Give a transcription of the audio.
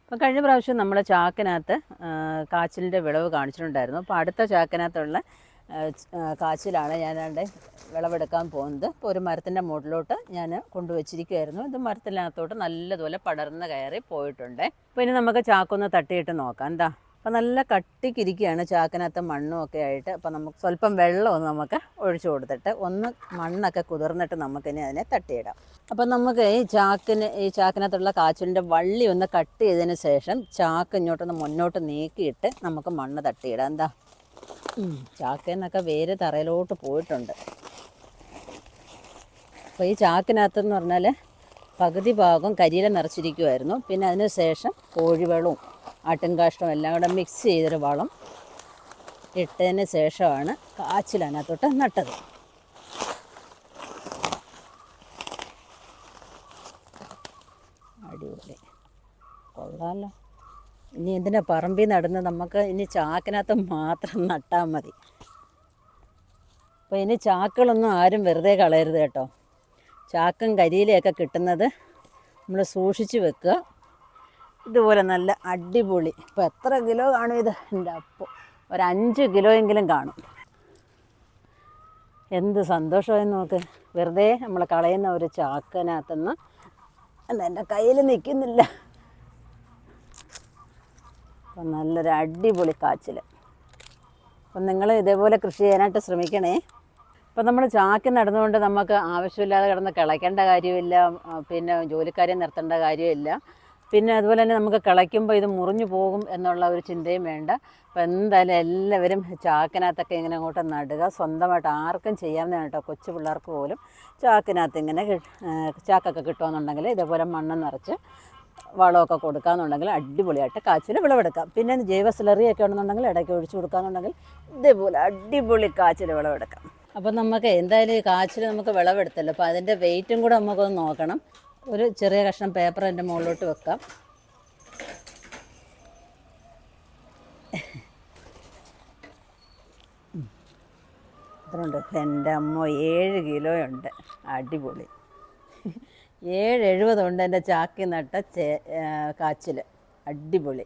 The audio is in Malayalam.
അപ്പം കഴിഞ്ഞ പ്രാവശ്യം നമ്മുടെ ചാക്കിനകത്ത് കാച്ചിലിൻ്റെ വിളവ് കാണിച്ചിട്ടുണ്ടായിരുന്നു. അപ്പോൾ അടുത്ത ചാക്കിനകത്തുള്ള കാച്ചിലാണ് ഞാനാണ്ട് വിളവെടുക്കാൻ പോകുന്നത്. ഇപ്പോൾ ഒരു മരത്തിൻ്റെ മുകളിലോട്ട് ഞാൻ കൊണ്ടുവച്ചിരിക്കുമായിരുന്നു. ഇത് മരത്തിനകത്തോട്ട് നല്ലതുപോലെ പടർന്ന് കയറി പോയിട്ടുണ്ട്. അപ്പോൾ ഇനി നമുക്ക് ചാക്കൊന്ന് തട്ടിയിട്ട് നോക്കാം. എന്താ അപ്പോൾ നല്ല കട്ടിക്കിരിക്കുകയാണ് ചാക്കിനകത്ത് മണ്ണും ഒക്കെ ആയിട്ട്. അപ്പോൾ നമുക്ക് സ്വല്പം വെള്ളമൊന്ന് നമുക്ക് ഒഴിച്ചു കൊടുത്തിട്ട് ഒന്ന് മണ്ണൊക്കെ കുതിർന്നിട്ട് നമുക്കിനി അതിനെ തട്ടിയിടാം. അപ്പം നമുക്ക് ഈ ചാക്കിനകത്തുള്ള കാച്ചിലിൻ്റെ വള്ളി ഒന്ന് കട്ട് ചെയ്തതിന് ശേഷം ചാക്ക് ഇങ്ങോട്ടൊന്ന് മുന്നോട്ട് നീക്കിയിട്ട് നമുക്ക് മണ്ണ് തട്ടിയിടാം. എന്താ ചാക്കിൽ നിന്നൊക്കെ വേര് തറയിലോട്ട് പോയിട്ടുണ്ട്. അപ്പോൾ ഈ ചാക്കിനകത്തെന്ന് പറഞ്ഞാൽ പകുതി ഭാഗം കരിയില നിറച്ചിരിക്കുമായിരുന്നു. പിന്നെ അതിന് ശേഷം കോഴിവളവും ആട്ടിൻകാഷ്ടവും എല്ലാം കൂടെ മിക്സ് ചെയ്തൊരു വളം ഇട്ടതിന് ശേഷമാണ് കാച്ചിൽ അതിനകത്തോട്ട് നട്ടത്. അടിപൊളി, കൊള്ളാമല്ലോ. ഇനി എന്തിനാ പറമ്പിൽ നടുന്നത്, നമുക്ക് ഇനി ചാക്കിനകത്ത് മാത്രം നട്ടാൽ മതി. അപ്പോൾ ഇനി ചാക്കുകളൊന്നും ആരും വെറുതെ കളയരുത് കേട്ടോ. ചാക്കും കരിയിലയൊക്കെ കിട്ടുന്നത് നമ്മൾ സൂക്ഷിച്ച് വെക്കുക. ഇതുപോലെ നല്ല അടിപൊളി. ഇപ്പോൾ എത്ര കിലോ കാണും ഇത്? എൻ്റെ അപ്പോൾ ഒരു 5 കിലോയെങ്കിലും കാണും. എന്ത് സന്തോഷമായി നോക്ക്. വെറുതെ നമ്മൾ കളയുന്ന ഒരു ചാക്കിനകത്തുനിന്ന് അല്ല, എൻ്റെ കയ്യിൽ നിൽക്കുന്നില്ല. അപ്പം നല്ലൊരു അടിപൊളി കാച്ചിൽ. അപ്പം നിങ്ങൾ ഇതേപോലെ കൃഷി ചെയ്യാനായിട്ട് ശ്രമിക്കണേ. അപ്പം നമ്മൾ ചാക്കി നടന്നുകൊണ്ട് നമുക്ക് ആവശ്യമില്ലാതെ കിടന്ന് കിളയ്ക്കേണ്ട കാര്യമില്ല, പിന്നെ ജോലിക്കാരെ നിർത്തേണ്ട കാര്യമില്ല. പിന്നെ അതുപോലെ തന്നെ നമുക്ക് കിളയ്ക്കുമ്പോൾ ഇത് മുറിഞ്ഞു പോകും എന്നുള്ള ഒരു ചിന്തയും വേണ്ട. അപ്പോൾ എന്തായാലും എല്ലാവരും ചാക്കിനകത്തൊക്കെ ഇങ്ങനെ അങ്ങോട്ട് നടുക. സ്വന്തമായിട്ട് ആർക്കും ചെയ്യാവുന്നതാണ് കേട്ടോ. കൊച്ചു പിള്ളേർക്ക് പോലും ചാക്കിനകത്ത് ഇങ്ങനെ ചാക്കൊക്കെ കിട്ടുമെന്നുണ്ടെങ്കിൽ ഇതേപോലെ മണ്ണ് നിറച്ച് വളമൊക്കെ കൊടുക്കാമെന്നുണ്ടെങ്കിൽ അടിപൊളിയായിട്ട് കാച്ചിൽ വിളവെടുക്കാം. പിന്നെ ജൈവ സ്ലറിയൊക്കെ ഉണ്ടെന്നുണ്ടെങ്കിൽ ഇടയ്ക്ക് ഒഴിച്ചു കൊടുക്കാമെന്നുണ്ടെങ്കിൽ ഇതേപോലെ അടിപൊളി കാച്ചിൽ വിളവെടുക്കാം. അപ്പം നമുക്ക് എന്തായാലും ഈ കാച്ചിൽ നമുക്ക് വിളവെടുത്തല്ലോ. അപ്പോൾ അതിൻ്റെ വെയിറ്റും കൂടെ നമുക്കൊന്ന് നോക്കണം. ഒരു ചെറിയ കഷ്ണം പേപ്പർ എൻ്റെ മുകളിലോട്ട് വെക്കാം. ഇത്രയുണ്ട്. എൻ്റെ അമ്മ 7 കിലോയുണ്ട്. അടിപൊളി. 770 ഉണ്ട് എൻ്റെ ചാക്കി നട്ട കാച്ചിൽ. അടിപൊളി.